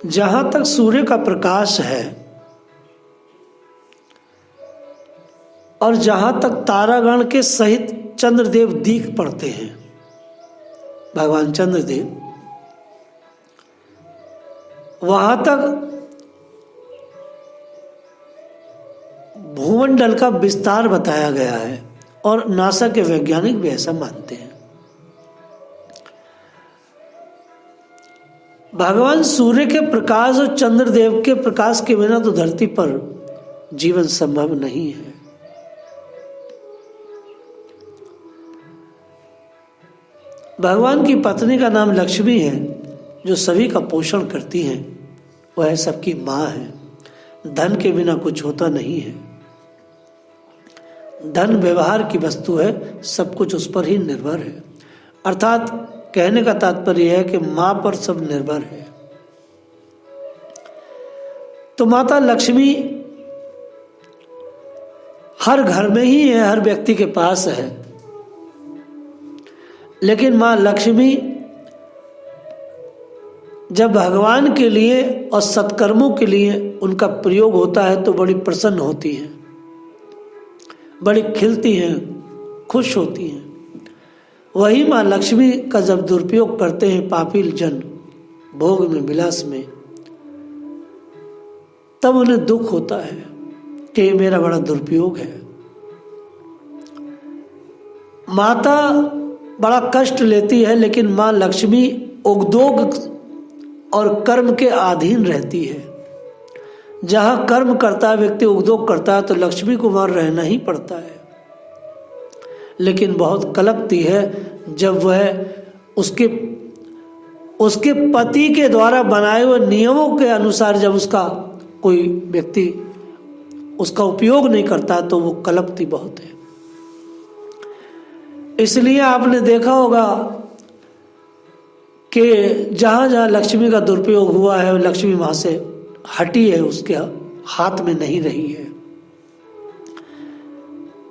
जहां तक सूर्य का प्रकाश है और जहां तक तारागण के सहित चंद्रदेव दीख पड़ते हैं, भगवान चंद्रदेव, वहां तक भूमंडल का विस्तार बताया गया है और नासा के वैज्ञानिक भी ऐसा मानते हैं। भगवान सूर्य के प्रकाश और चंद्रदेव के प्रकाश के बिना तो धरती पर जीवन संभव नहीं है। भगवान की पत्नी का नाम लक्ष्मी है, जो सभी का पोषण करती है। वह सबकी माँ है। धन के बिना कुछ होता नहीं है। धन व्यवहार की वस्तु है, सब कुछ उस पर ही निर्भर है। अर्थात कहने का तात्पर्य है कि माँ पर सब निर्भर है। तो माता लक्ष्मी हर घर में ही है, हर व्यक्ति के पास है। लेकिन माँ लक्ष्मी जब भगवान के लिए और सत्कर्मों के लिए उनका प्रयोग होता है तो बड़ी प्रसन्न होती हैं, बड़ी खिलती हैं, खुश होती हैं। वही माँ लक्ष्मी का जब दुरुपयोग करते हैं पापी जन भोग में, विलास में, तब उन्हें दुख होता है कि ये मेरा बड़ा दुरुपयोग है। माता बड़ा कष्ट लेती है, लेकिन माँ लक्ष्मी उद्योग और कर्म के अधीन रहती है। जहाँ कर्म करता है व्यक्ति, उद्योग करता है, तो लक्ष्मी को वहाँ रहना ही पड़ता है। लेकिन बहुत कलपती है जब वह उसके पति के द्वारा बनाए हुए नियमों के अनुसार जब उसका कोई व्यक्ति उसका उपयोग नहीं करता, तो वो कलपती बहुत है। इसलिए आपने देखा होगा कि जहाँ जहाँ लक्ष्मी का दुरुपयोग हुआ है, लक्ष्मी वहाँ से हटी है, उसके हाथ में नहीं रही है।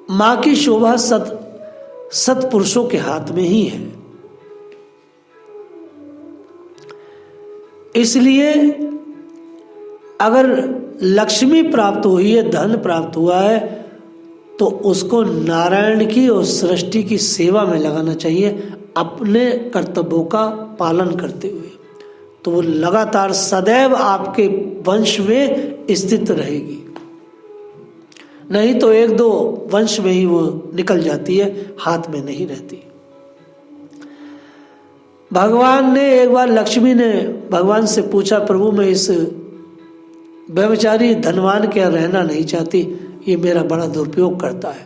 माँ की शोभा सत्पुरुषों के हाथ में ही है। इसलिए अगर लक्ष्मी प्राप्त हुई है, धन प्राप्त हुआ है, तो उसको नारायण की और सृष्टि की सेवा में लगाना चाहिए, अपने कर्तव्यों का पालन करते हुए। तो वो लगातार सदैव आपके वंश में स्थित रहेगी। नहीं तो एक दो वंश में ही वो निकल जाती है, हाथ में नहीं रहती। भगवान ने एक बार, लक्ष्मी ने भगवान से पूछा, प्रभु मैं इस व्यभिचारी धनवान के यहाँ रहना नहीं चाहती, ये मेरा बड़ा दुरुपयोग करता है।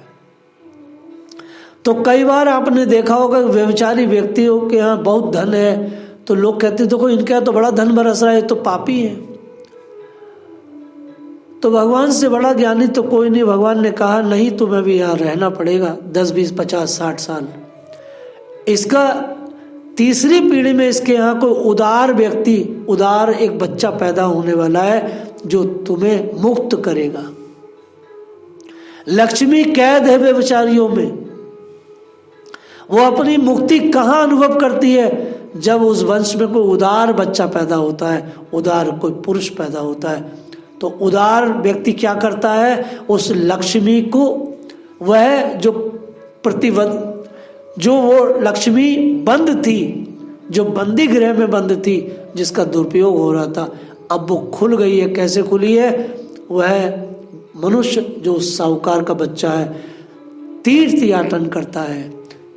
तो कई बार आपने देखा होगा व्यभिचारी व्यक्तियों के यहाँ बहुत धन है, तो लोग कहते देखो इनके यहाँ तो बड़ा धन बरस रहा है, तो पापी है। तो भगवान से बड़ा ज्ञानी तो कोई नहीं। भगवान ने कहा नहीं, तुम्हें भी यहाँ रहना पड़ेगा 10, 20, 50, 60 साल। इसका तीसरी पीढ़ी में इसके यहाँ कोई उदार व्यक्ति, उदार एक बच्चा पैदा होने वाला है जो तुम्हें मुक्त करेगा। लक्ष्मी कैद है व्यभिचारियों में। वो अपनी मुक्ति कहाँ अनुभव करती है? जब उस वंश में कोई उदार बच्चा पैदा होता है, उदार कोई पुरुष पैदा होता है, तो उदार व्यक्ति क्या करता है? उस लक्ष्मी को, वह जो वो लक्ष्मी बंद थी, जो बंदी गृह में बंद थी, जिसका दुरुपयोग हो रहा था, अब वो खुल गई है। कैसे खुली है? वह मनुष्य जो साहूकार का बच्चा है, तीर्थ याटन करता है,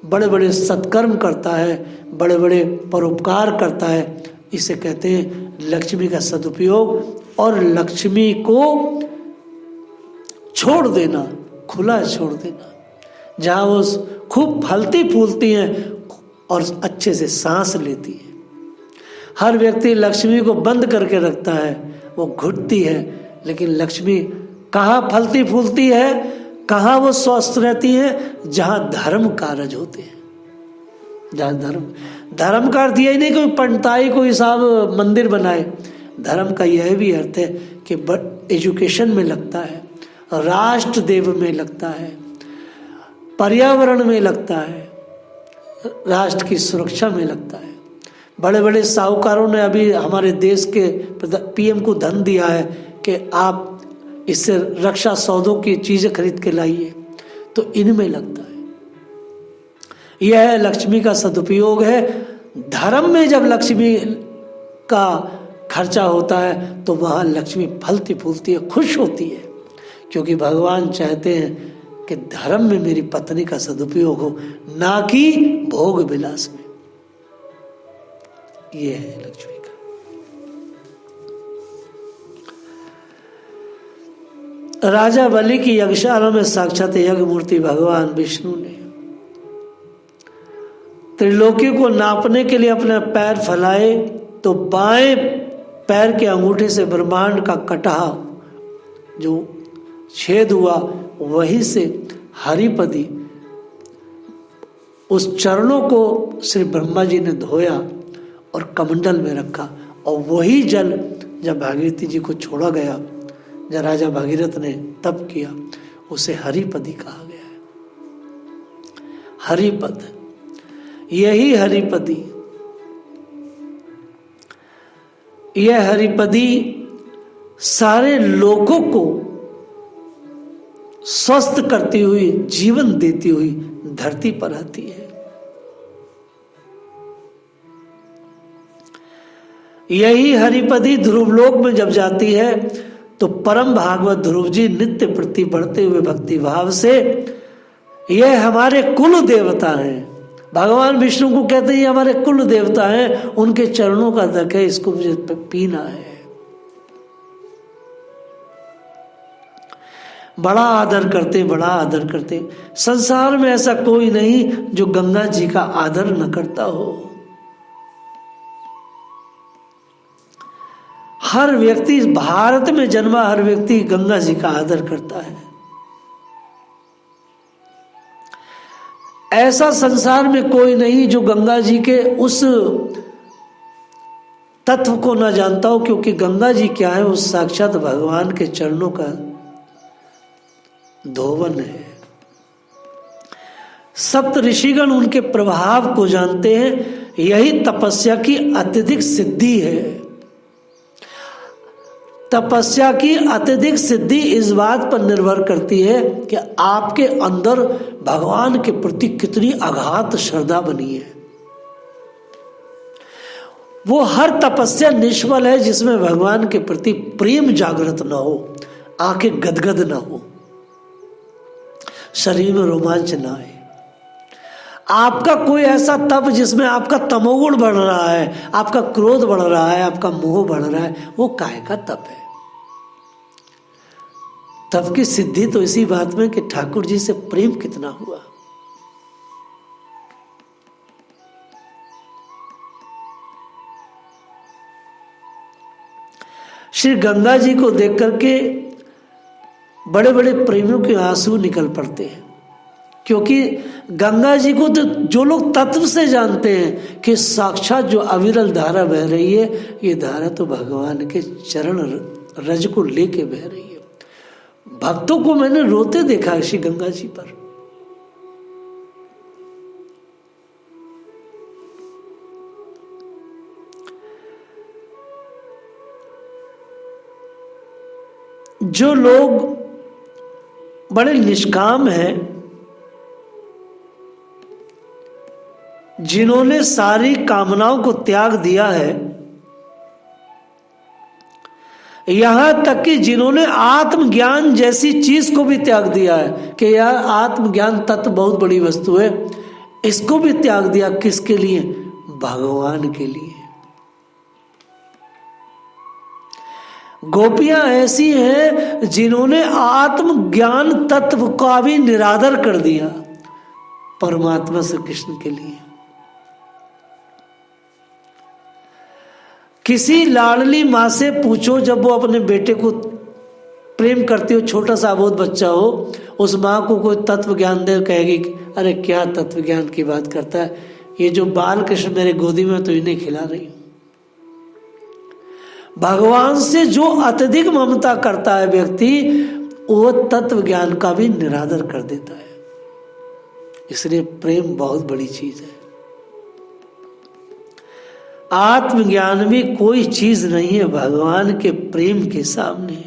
बड़े बड़े सत्कर्म करता है, बड़े बड़े परोपकार करता है। इसे कहते हैं लक्ष्मी का सदुपयोग। और लक्ष्मी को छोड़ देना, खुला छोड़ देना, जहाँ वो खूब फलती फूलती हैं और अच्छे से सांस लेती है। हर व्यक्ति लक्ष्मी को बंद करके रखता है, वो घुटती है, लेकिन लक्ष्मी कहाँ फलती फूलती है, कहाँ वो स्वस्थ रहती है? जहाँ धर्म कार्य होते हैं, जहाँ धर्म का अर्थ यही नहीं कोई पंडिताई कोई साहब मंदिर बनाए। धर्म का यह भी अर्थ है कि एजुकेशन में लगता है, राष्ट्र देव में लगता है, पर्यावरण में लगता है, राष्ट्र की सुरक्षा में लगता है। बड़े बड़े साहूकारों ने अभी हमारे देश के पीएम को धन दिया है कि आप इससे रक्षा सौदों की चीजें खरीद के लाइए, तो इनमें लगता है। यह लक्ष्मी का सदुपयोग है। धर्म में जब लक्ष्मी का खर्चा होता है तो वहाँ लक्ष्मी फलती फूलती है, खुश होती है, क्योंकि भगवान चाहते हैं कि धर्म में मेरी पत्नी का सदुपयोग हो, ना कि भोग विलास में। ये है लक्ष्मी का। राजा बलि की यज्ञशाला में साक्षात यज्ञ मूर्ति भगवान विष्णु ने त्रिलोकी को नापने के लिए अपने पैर फैलाए तो बाएं पैर के अंगूठे से ब्रह्मांड का कटहा जो छेद हुआ, वहीं से हरिपदी उस चरणों को श्री ब्रह्मा जी ने धोया और कमंडल में रखा, और वही जल जब भागीरथी जी को छोड़ा गया, जब राजा भागीरथ ने तप किया, उसे हरिपदी कहा गया है। हरिपद, यही हरिपदी, यह हरिपदी सारे लोगों को स्वस्थ करती हुई, जीवन देती हुई धरती पर आती है। यही हरिपदी ध्रुवलोक में जब जाती है तो परम भागवत ध्रुव जी नित्य प्रति बढ़ते हुए भक्ति भाव से, यह हमारे कुल देवता हैं, भगवान विष्णु को कहते हैं ये हमारे कुल देवता हैं, उनके चरणों का दक है, इसको मुझे पीना है। बड़ा आदर करते, बड़ा आदर करते। संसार में ऐसा कोई नहीं जो गंगा जी का आदर न करता हो। हर व्यक्ति, भारत में जन्मा हर व्यक्ति गंगा जी का आदर करता है। ऐसा संसार में कोई नहीं जो गंगा जी के उस तत्व को न जानता हो, क्योंकि गंगा जी क्या है, वो साक्षात भगवान के चरणों का धोवन है। सप्त ऋषिगण उनके प्रभाव को जानते हैं। यही तपस्या की अत्यधिक सिद्धि है। तपस्या की अत्यधिक सिद्धि इस बात पर निर्भर करती है कि आपके अंदर भगवान के प्रति कितनी अगाध श्रद्धा बनी है। वो हर तपस्या निष्फल है जिसमें भगवान के प्रति प्रेम जागृत न हो, आंखें गदगद न हो, शरीर में रोमांच न आए। आपका कोई ऐसा तप जिसमें आपका तमोगुण बढ़ रहा है, आपका क्रोध बढ़ रहा है, आपका मोह बढ़ रहा है, वो काय का तप है। तप की सिद्धि तो इसी बात में कि ठाकुर जी से प्रेम कितना हुआ। श्री गंगा जी को देख करके बड़े बड़े प्रेमियों के आंसू निकल पड़ते हैं, क्योंकि गंगा जी को तो जो लोग तत्व से जानते हैं कि साक्षात जो अविरल धारा बह रही है, ये धारा तो भगवान के चरण रज को लेके बह रही है। भक्तों को मैंने रोते देखा श्री गंगा जी पर। जो लोग बड़े निष्काम हैं, जिन्होंने सारी कामनाओं को त्याग दिया है, यहां तक कि जिन्होंने आत्मज्ञान जैसी चीज को भी त्याग दिया है कि यार आत्मज्ञान तत्व बहुत बड़ी वस्तु है, इसको भी त्याग दिया। किसके लिए? भगवान के लिए। गोपियां ऐसी हैं जिन्होंने आत्मज्ञान तत्व का भी निरादर कर दिया परमात्मा श्री कृष्ण के लिए। किसी लाडली माँ से पूछो, जब वो अपने बेटे को प्रेम करती हो, छोटा सा अबोध बच्चा हो, उस माँ को कोई तत्व ज्ञान दे, कहेगी अरे क्या तत्व ज्ञान की बात करता है, ये जो बाल कृष्ण मेरे गोदी में तो इन्हें खिला रही हूं। भगवान से जो अत्यधिक ममता करता है व्यक्ति, वो तत्व ज्ञान का भी निरादर कर देता है। इसलिए प्रेम बहुत बड़ी चीज है। आत्मज्ञान भी कोई चीज नहीं है भगवान के प्रेम के सामने।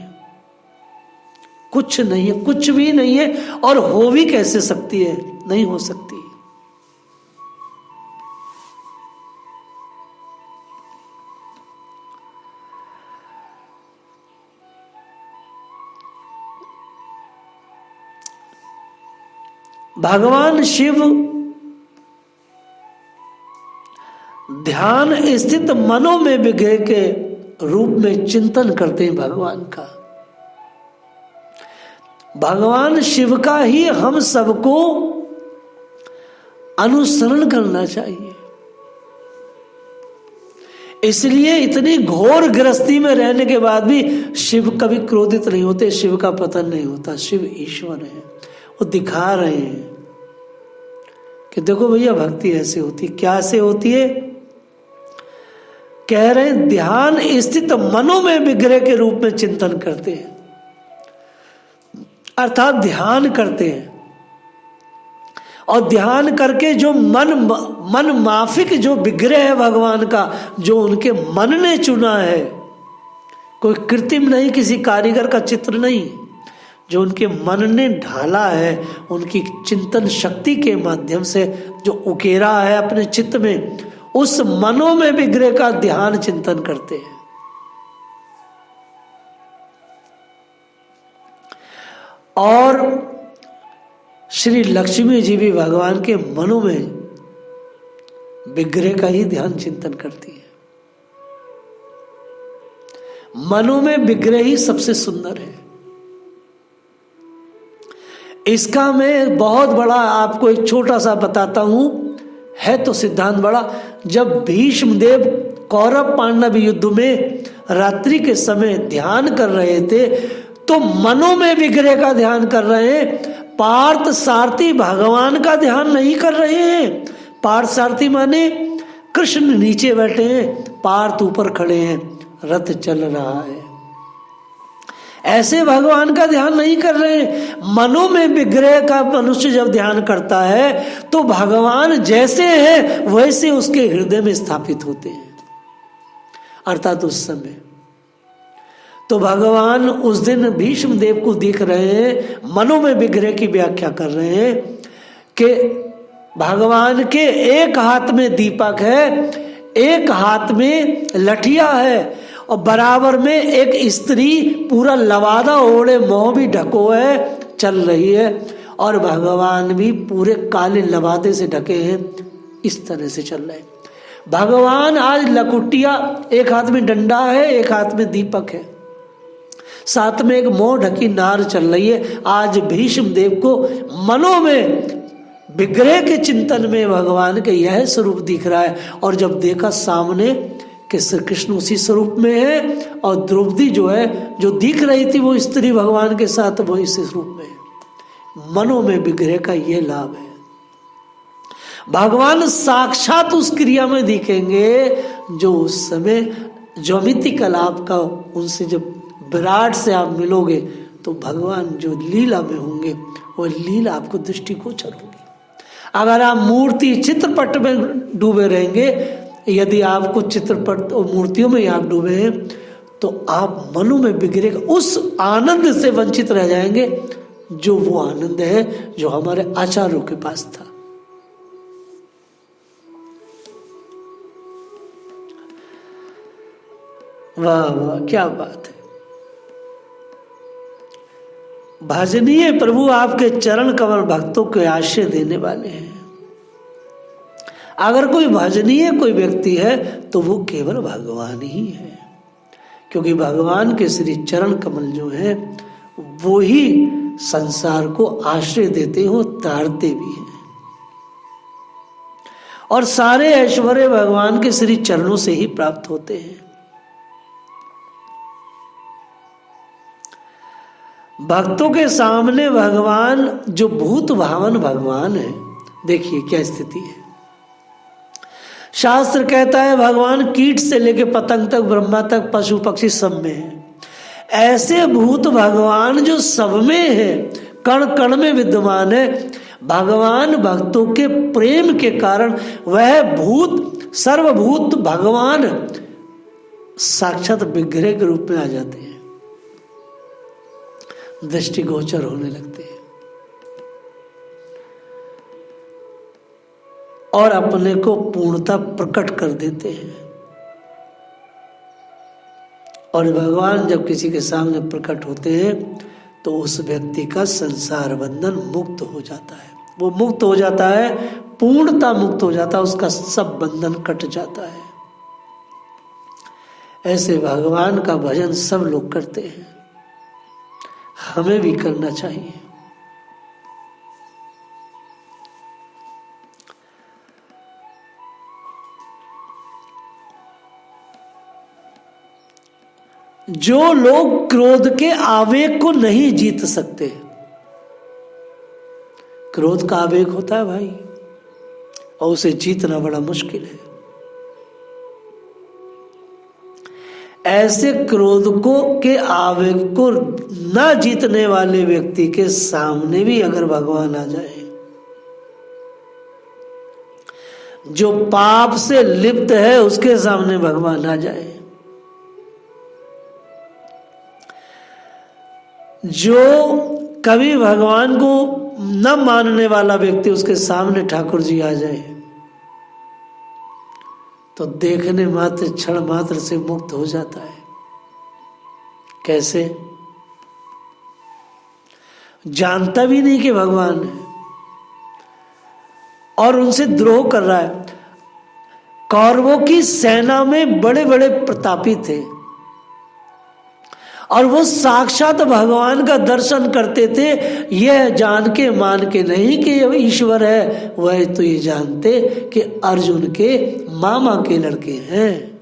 कुछ नहीं है, कुछ भी नहीं है, और हो भी कैसे सकती है? नहीं हो सकती। भगवान शिव ध्यान स्थित मनों में विग्रह के रूप में चिंतन करते हैं भगवान का। भगवान शिव का ही हम सबको अनुसरण करना चाहिए। इसलिए इतनी घोर गृहस्थी में रहने के बाद भी शिव कभी क्रोधित नहीं होते, शिव का पतन नहीं होता। शिव ईश्वर है, वो दिखा रहे हैं कि देखो भैया भक्ति ऐसे होती। क्या से होती है? कह रहे हैं ध्यान स्थित मनों में विग्रह के रूप में चिंतन करते हैं, अर्थात ध्यान करते हैं। और ध्यान करके जो मन माफिक जो विग्रह है भगवान का, जो उनके मन ने चुना है, कोई कृत्रिम नहीं, किसी कारीगर का चित्र नहीं, जो उनके मन ने ढाला है, उनकी चिंतन शक्ति के माध्यम से जो उकेरा है अपने चित्त में, उस मनों में विग्रह का ध्यान चिंतन करते हैं। और श्री लक्ष्मी जी भी भगवान के मनों में विग्रह का ही ध्यान चिंतन करती है। मनों में विग्रह ही सबसे सुंदर है। इसका मैं बहुत बड़ा आपको एक छोटा सा बताता हूं, है तो सिद्धांत बड़ा। जब भीष्मदेव कौरव पांडव युद्ध में रात्रि के समय ध्यान कर रहे थे, तो मनों में विग्रह का ध्यान कर रहे हैं। पार्थ सारथी भगवान का ध्यान नहीं कर रहे हैं। पार्थ सारथी माने कृष्ण नीचे बैठे हैं, पार्थ ऊपर खड़े हैं, रथ चल रहा है। ऐसे भगवान का ध्यान नहीं कर रहे हैं। मनों में विग्रह का मनुष्य जब ध्यान करता है तो भगवान जैसे है वैसे उसके हृदय में स्थापित होते हैं। अर्थात उस समय तो भगवान उस दिन भीष्म देव को देख रहे हैं, मनों में विग्रह की व्याख्या कर रहे हैं कि भगवान के एक हाथ में दीपक है, एक हाथ में लठिया है, और बराबर में एक स्त्री पूरा लवादा ओढ़े मोह भी ढको है चल रही है, और भगवान भी पूरे काले लवादे से ढके हैं, इस तरह से चल रहे हैं। भगवान आज लकुटिया, एक हाथ में डंडा है, एक हाथ में दीपक है, साथ में एक मोह ढकी नार चल रही है। आज भीष्म देव को मनों में विग्रह के चिंतन में भगवान के यह स्वरूप दिख रहा है। और जब देखा सामने कि श्री कृष्ण उसी स्वरूप में है, और द्रौपदी जो है, जो दिख रही थी वो स्त्री भगवान के साथ, वो इसी स्वरूप में है। मनों में विग्रह का ये लाभ है। भगवान साक्षात उस क्रिया में दिखेंगे जो उस समय ज्योमिति कलाप का, उनसे जब विराट से आप मिलोगे तो भगवान जो लीला में होंगे वो लीला आपको दृष्टिगोचर होगी। अगर आप मूर्ति चित्रपट में डूबे रहेंगे, यदि आपको चित्रपट और मूर्तियों में आप डूबे हैं, तो आप मनों में बिगड़े उस आनंद से वंचित रह जाएंगे जो वो आनंद है जो हमारे आचार्यों के पास था। वाह वाह, क्या बात है। भजनीय प्रभु आपके चरण कमल भक्तों को आश्रय देने वाले हैं। अगर कोई भजनीय कोई व्यक्ति है तो वो केवल भगवान ही है, क्योंकि भगवान के श्री चरण कमल जो है वो ही संसार को आश्रय देते हो, तारते भी हैं। और सारे ऐश्वर्य भगवान के श्री चरणों से ही प्राप्त होते हैं। भक्तों के सामने भगवान जो भूत भावन भगवान है, देखिए क्या स्थिति है। शास्त्र कहता है भगवान कीट से लेके पतंग तक, ब्रह्मा तक, पशु पक्षी सब में है। ऐसे भूत भगवान जो सब में है, कण कण में विद्यमान है, भगवान भक्तों के प्रेम के कारण वह भूत सर्वभूत भगवान साक्षात विग्रह के रूप में आ जाते हैं, दृष्टिगोचर होने लगते हैं और अपने को पूर्णता प्रकट कर देते हैं। और भगवान जब किसी के सामने प्रकट होते हैं तो उस व्यक्ति का संसार बंधन मुक्त हो जाता है, वो मुक्त हो जाता है, पूर्णता मुक्त हो जाता है, उसका सब बंधन कट जाता है। ऐसे भगवान का भजन सब लोग करते हैं, हमें भी करना चाहिए। जो लोग क्रोध के आवेग को नहीं जीत सकते, क्रोध का आवेग होता है भाई, और उसे जीतना बड़ा मुश्किल है। ऐसे क्रोध को के आवेग को ना जीतने वाले व्यक्ति के सामने भी अगर भगवान आ जाए, जो पाप से लिप्त है उसके सामने भगवान आ जाए, जो कभी भगवान को न मानने वाला व्यक्ति उसके सामने ठाकुर जी आ जाए, तो देखने मात्र क्षण मात्र से मुक्त हो जाता है। कैसे? जानता भी नहीं कि भगवान है और उनसे द्रोह कर रहा है। कौरवों की सेना में बड़े बड़े प्रतापी थे और वो साक्षात भगवान का दर्शन करते थे, यह जान के मान के नहीं कि यह ईश्वर है, वह तो ये जानते कि अर्जुन के मामा के लड़के हैं।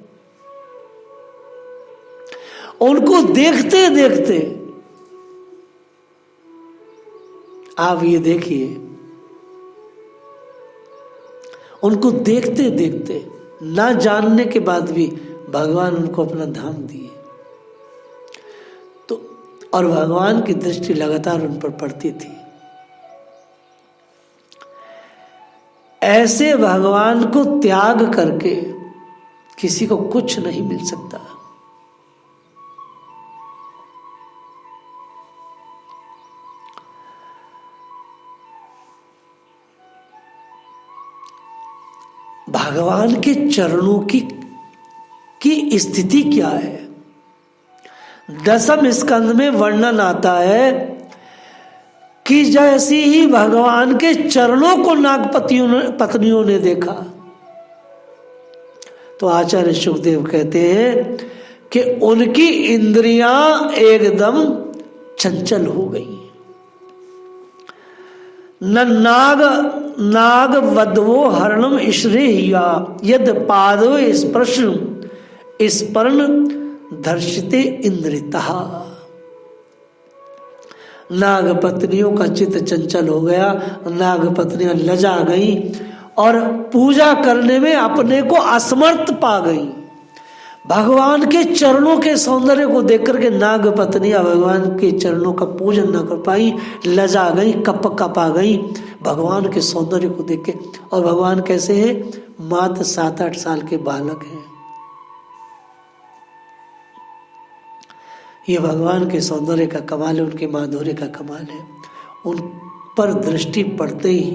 उनको देखते देखते आप ये देखिए, उनको देखते देखते ना जानने के बाद भी भगवान उनको अपना धाम दिए, तो और भगवान की दृष्टि लगातार उन पर पड़ती थी। ऐसे भगवान को त्याग करके किसी को कुछ नहीं मिल सकता। भगवान के चरणों की स्थिति क्या है? दसम स्कंद में वर्णन आता है कि जैसी ही भगवान के चरणों को नाग पत्नियों ने देखा, तो आचार्य सुखदेव कहते हैं कि उनकी इंद्रियां एकदम चंचल हो गई। न नाग वधवो हरणम श्रेया यद पादो स्पर्ण दर्शिते इंद्रितः। नाग पत्नियों का चित्त चंचल हो गया, नाग पत्नियां लजा गई और पूजा करने में अपने को असमर्थ पा गई। भगवान के चरणों के सौंदर्य को देख करके नाग पत्नियां भगवान के चरणों का पूजन न कर पाई, लजा गई, कपा गई भगवान के सौंदर्य को देख के। और भगवान कैसे हैं? मात्र 7-8 साल के बालक हैं। ये भगवान के सौंदर्य का कमाल है, उनके माधुर्य का कमाल है। उन पर दृष्टि पड़ते ही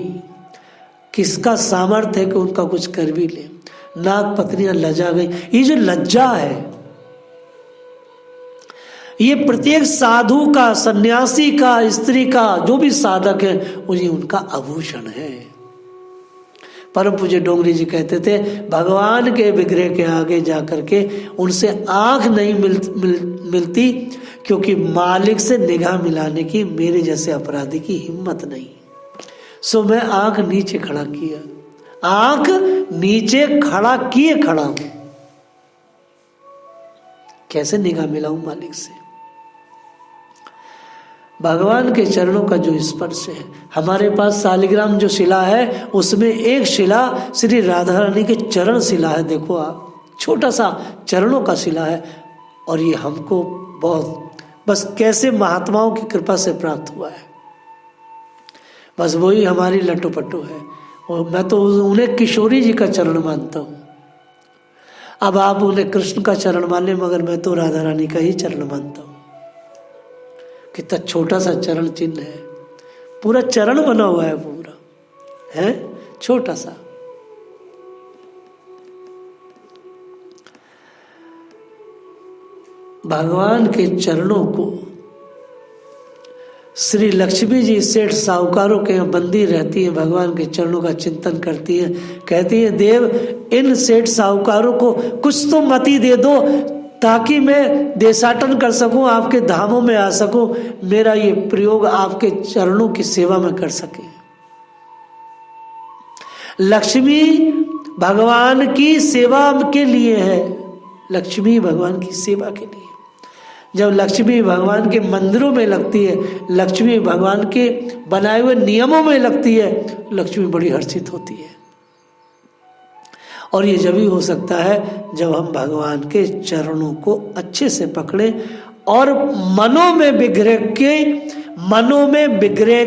किसका सामर्थ्य है कि उनका कुछ कर भी ले। नाग पत्नियां लजा गई। ये जो लज्जा है, ये प्रत्येक साधु का, सन्यासी का, स्त्री का, जो भी साधक है, ये उनका आभूषण है। परम पूज्य डोंगरी जी कहते थे, भगवान के विग्रह के आगे जाकर के उनसे आंख नहीं मिलती, क्योंकि मालिक से निगाह मिलाने की मेरे जैसे अपराधी की हिम्मत नहीं। सो मैं आंख नीचे खड़ा किया, आंख नीचे खड़ा हूं। कैसे निगाह मिलाऊं मालिक से? भगवान के चरणों का जो स्पर्श है। हमारे पास शालिग्राम जो शिला है, उसमें एक शिला श्री राधा रानी के चरण शिला है। देखो आप, छोटा सा चरणों का शिला है। और ये हमको बहुत बस कैसे महात्माओं की कृपा से प्राप्त हुआ है। बस वही हमारी लट्टू है। और मैं तो उन्हें किशोरी जी का चरण मानता हूँ। अब आप उन्हें कृष्ण का चरण माने, मगर मैं तो राधा रानी का ही चरण मानता हूँ। कितना छोटा सा चरण चिन्ह है, पूरा चरण बना हुआ है, पूरा है छोटा सा। भगवान के चरणों को श्री लक्ष्मी जी सेठ साहूकारों के यहाँ बंदी रहती है, भगवान के चरणों का चिंतन करती है, कहती है देव इन सेठ साहूकारों को कुछ तो मति दे दो ताकि मैं देशाटन कर सकूं, आपके धामों में आ सकूं, मेरा ये प्रयोग आपके चरणों की सेवा में कर सके। लक्ष्मी भगवान की सेवा के लिए है, लक्ष्मी भगवान की सेवा के लिए। जब लक्ष्मी भगवान के मंदिरों में लगती है, लक्ष्मी भगवान के बनाए हुए नियमों में लगती है, लक्ष्मी बड़ी हर्षित होती है। और ये जब ही हो सकता है जब हम भगवान के चरणों को अच्छे से पकड़े और मनों में विग्रह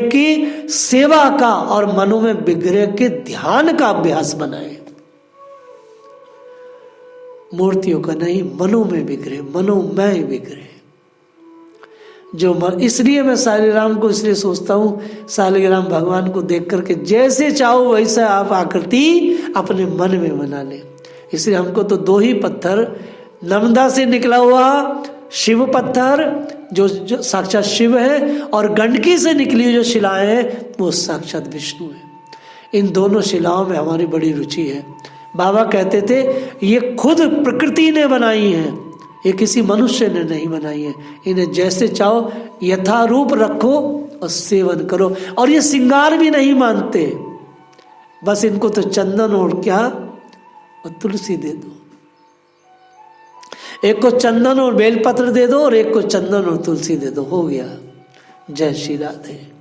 की सेवा का और मनों में विग्रह के ध्यान का अभ्यास बनाए। मूर्तियों का नहीं, मनों में विग्रह, मनों में विग्रह जो मन। इसलिए मैं सालिग्राम को इसलिए सोचता हूँ, सालिग्राम भगवान को देख करके जैसे चाहो वैसा आप आकृति अपने मन में बना ले। इसलिए हमको तो दो ही पत्थर, नर्मदा से निकला हुआ शिव पत्थर जो साक्षात शिव है, और गंडकी से निकली जो शिलाएं हैं वो साक्षात विष्णु है। इन दोनों शिलाओं में हमारी बड़ी रुचि है। बाबा कहते थे ये खुद प्रकृति ने बनाई हैं, ये किसी मनुष्य ने नहीं बनाई है। इन्हें जैसे चाहो यथारूप रखो और सेवन करो। और ये श्रृंगार भी नहीं मानते, बस इनको तो चंदन और क्या और तुलसी दे दो। एक को चंदन और बेलपत्र दे दो और एक को चंदन और तुलसी दे दो, हो गया। जय श्री राधे।